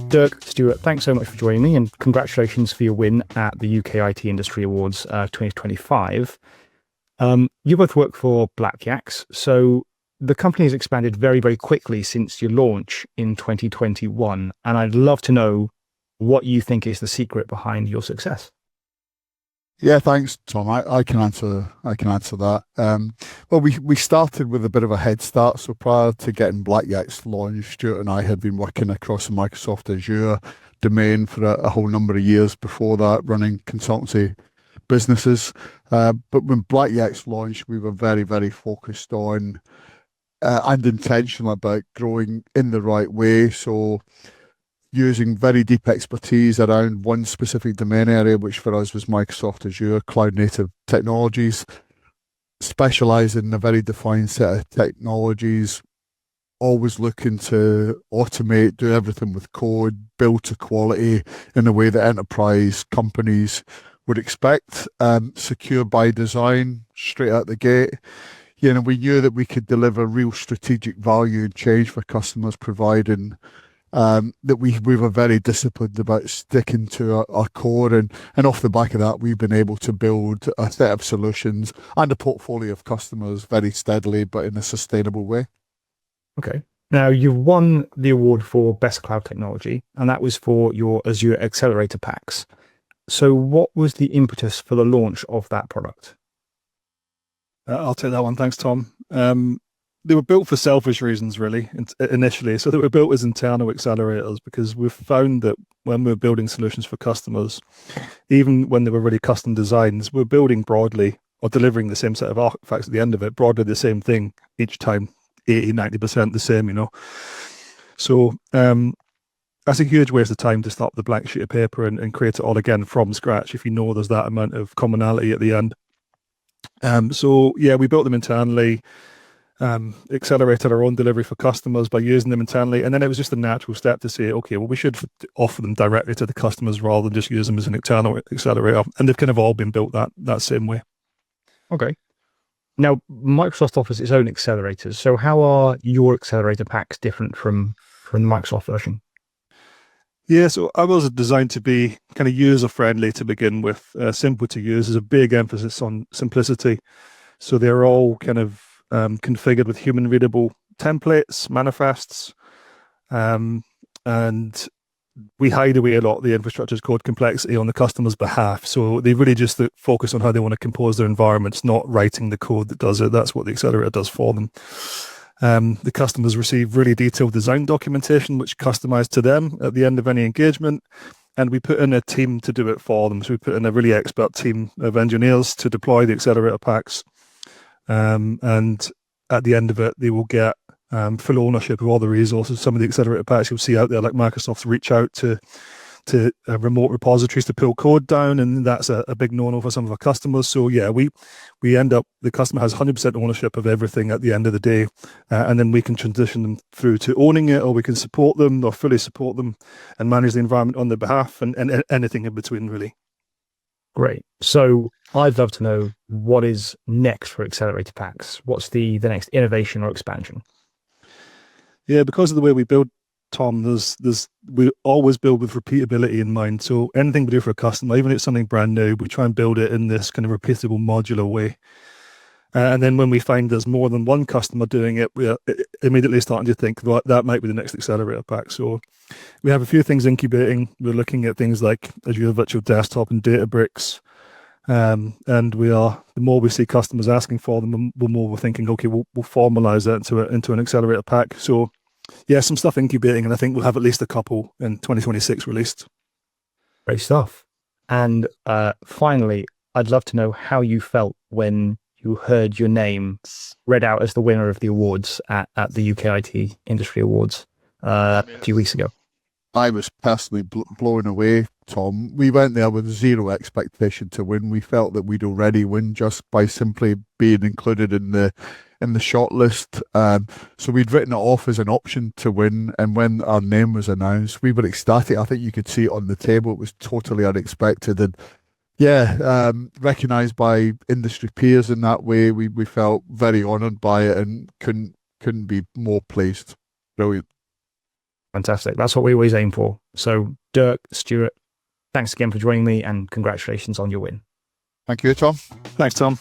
Dirk, Stuart, thanks so much for joining me, and congratulations for your win at the UK IT Industry Awards 2025. You both work for BlakYaks, so the company has expanded very, very quickly since your launch in 2021, and I'd love to know what you think is the secret behind your success. Yeah, thanks, Tom. I can answer that. Well, we started with a bit of a head start. So prior to getting BlakYaks launched, Stuart and I had been working across the Microsoft Azure domain for a whole number of years before that, running consultancy businesses. But when BlakYaks launched, we were very, very focused on and intentional about growing in the right way. So using very deep expertise around one specific domain area, which for us was Microsoft Azure cloud native technologies, specializing in a very defined set of technologies, always looking to automate, do everything with code, build to quality in a way that enterprise companies would expect, secure by design straight out the gate. We knew that we could deliver real strategic value and change for customers, providing that we were very disciplined about sticking to our core, and off the back of that, we've been able to build a set of solutions and a portfolio of customers very steadily, but in a sustainable way. Okay. Now, you won the award for Best Cloud Technology, and that was for your Azure Accelerator Packs. So what was the impetus for the launch of that product? I'll take that one. Thanks, Tom. They were built for selfish reasons, really, initially. So they were built as internal accelerators because we've found that when we're building solutions for customers, even when they were really custom designs, we're building broadly or delivering the same set of artifacts at the end of it, broadly the same thing each time, 80, 90% the same, So that's a huge waste of time to start the blank sheet of paper and create it all again from scratch if you know there's that amount of commonality at the end. We built them internally. Accelerated our own delivery for customers by using them internally, and then it was just a natural step to say, okay, well, we should offer them directly to the customers rather than just use them as an internal accelerator, and they've kind of all been built that same way. Okay. Now, Microsoft offers its own accelerators, so how are your accelerator packs different from the Microsoft version? Yeah, so ours are designed to be kind of user-friendly to begin with, simple to use. There's a big emphasis on simplicity, so they're all kind of configured with human readable templates, manifests, and we hide away a lot of the infrastructure as code complexity on the customer's behalf. So they really just focus on how they want to compose their environments, not writing the code that does it. That's what the accelerator does for them. The customers receive really detailed design documentation, which customized to them at the end of any engagement. And we put in a team to do it for them. So we put in a really expert team of engineers to deploy the accelerator packs. And at the end of it, they will get full ownership of all the resources. Some of the accelerator packs you'll see out there, like Microsoft's reach out to remote repositories to pull code down, and that's a big no-no for some of our customers. So yeah, we end up, the customer has 100% ownership of everything at the end of the day, and then we can transition them through to owning it, or we can support them or fully support them and manage the environment on their behalf, and anything in between, really. Great. So I'd love to know what is next for accelerator packs. What's the next innovation or expansion? Yeah, because of the way we build, Tom, we always build with repeatability in mind. So anything we do for a customer, even if it's something brand new, we try and build it in this kind of repeatable, modular way. And then when we find there's more than one customer doing it, we're immediately starting to think, well, that might be the next accelerator pack. So we have a few things incubating. We're looking at things like Azure Virtual Desktop and Databricks. And the more we see customers asking for them, the more we're thinking, okay, we'll formalize that into an accelerator pack. So yeah, some stuff incubating, and I think we'll have at least a couple in 2026 released. Great stuff. And finally, I'd love to know how you felt when you heard your name read out as the winner of the awards at the UK IT Industry Awards a few weeks ago. I was personally blown away, Tom. We went there with zero expectation to win. We felt that we'd already won just by simply being included in the shortlist. So we'd written it off as an option to win, and when our name was announced, we were ecstatic. I think you could see it on the table. It was totally unexpected, and recognised by industry peers in that way. We felt very honoured by it and couldn't be more pleased. Brilliant. Fantastic. That's what we always aim for. So Dirk, Stuart, thanks again for joining me and congratulations on your win. Thank you, Tom. Thanks, Tom.